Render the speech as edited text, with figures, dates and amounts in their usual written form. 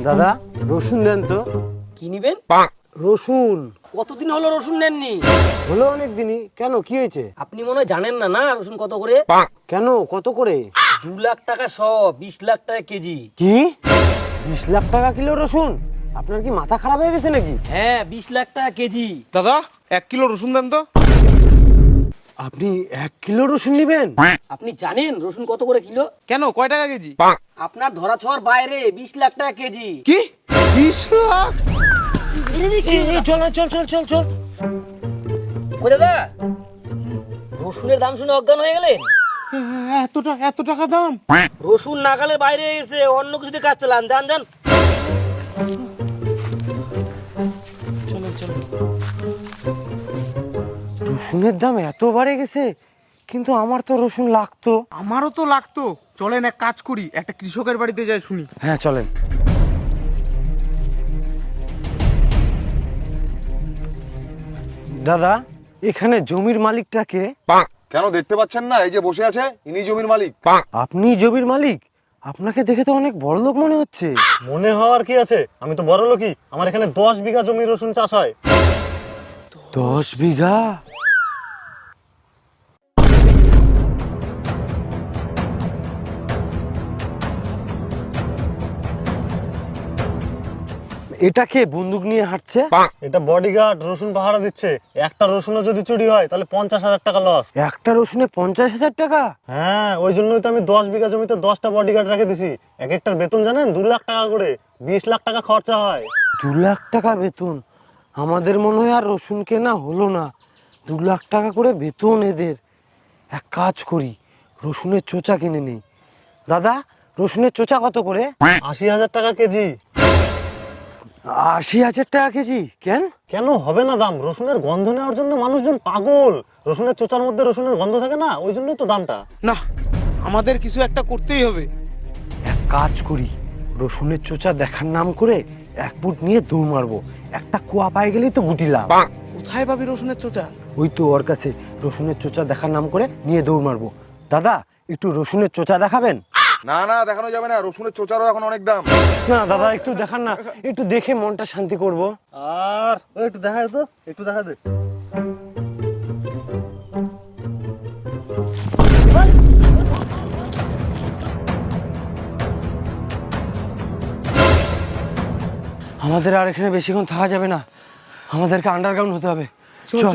দাদা রসুন দেন তো। কি নিবেন? রসুন। কতদিন হলো রসুন নেননি? হলো অনেক দিনই। কেন, কি হয়েছে? আপনি মনে হয় জানেন না, না রসুন কত করে? কেন, কত করে? 2 লাখ টাকা শ, 20 লাখ টাকা কেজি। কি 20 লাখ টাকা কিলো রসুন? আপনার কি মাথা খারাপ হয়ে গেছে নাকি? হ্যাঁ, 20 লাখ টাকা কেজি। দাদা 1 কিলো রসুন দেন তো। আপনি 1 কিলো রসুন নেবেন? আপনি জানেন রসুন কত করে কিলো? কেন, কয় টাকা কেজি? আপনার ধরা ছোঁয়ার বাইরে 20 লাখ টাকা কেজি। কি 20 লাখ? চল চল চল চল চল। ও দাদা, রসুনের দাম শুনে অজ্ঞান হয়ে গেলেন? এত টাকা দাম? রসুন নাগালের বাইরে এসে অন্য কিছুতে কাজ চালান। যান যান। রসুনের দাম এত বাড়ে গেছে, কিন্তু আমার তো রসুন লাগতো। আমারও তো লাগতো। চলেন এক কাজ করি, একটা কৃষকের বাড়িতে যাই শুনি। হ্যাঁ চলেন। দাদা, এখানে জমির মালিকটাকে? কেন দেখতে পাচ্ছেন না? এই যে বসে আছে, ইনি জমির মালিক। আপনি জমির মালিক? আপনাকে দেখে তো অনেক বড় লোক মনে হচ্ছে। মনে হওয়ার কি আছে, আমি তো বড় লোকই। আমার এখানে 10 বিঘা জমি রসুন চাষ হয়। 10 বিঘা? এটা কে বন্দুক নিয়ে হাঁটছে? এটা বডিগার্ড রসুন পাহারা দিচ্ছে। একটা রসুনও যদি চুরি হয় তাহলে 50,000 টাকা লস। একটা রসুনে 50,000 টাকা? হ্যাঁ, ওই জন্যই তো আমি 10 বিঘা জমিতে 10টা বডিগার্ড রেখে দিছি। এক একটার বেতন জানেন 2 লাখ টাকা করে। 20 লাখ টাকা খরচা হয়। 2 লাখ টাকা বেতন? আমাদের মনে হয় আর রসুন কেনা হলো না। 2 লাখ টাকা করে বেতন এদের। এক কাজ করি, রসুনের চোচা কিনে নেই। দাদা, রসুনের চোচা কত করে? 80,000 টাকা কেজি। 80,000 টাকা কেজি? কেন? কেন হবে না দাম? রসুনের গন্ধ নেওয়ার জন্য মানুষজন পাগল। রসুনের চোচার মধ্যে রসুনের গন্ধ থাকে না, ওই জন্যই তো দামটা। না, আমাদের কিছু একটা করতেই হবে। এক কাজ করি, রসুনের চোচা দেখার নাম করে 1 ফুট নিয়ে দৌড় মারবো। একটা কুয়া পাই গেলেই তো গুটি লাভ। কোথায় পাবি রসুনের চোচা? ওই তো ওর কাছে। রসুনের চোচা দেখার নাম করে নিয়ে দৌড় মারবো। দাদা, একটু রসুনের চোচা দেখাবেন? না না, দেখানো যাবে না, রসুনের চোচারও এখন অনেক দাম। না দাদা, একটু দেখান না, একটু দেখে মনটা শান্তি করব। আর ওই একটু দেখা দে তো, একটু দেখা দে। আমাদের আর এখানে বেশিক্ষণ থাকা যাবে না, আমাদেরকে আন্ডারগ্রাউন্ড হতে হবে। চল।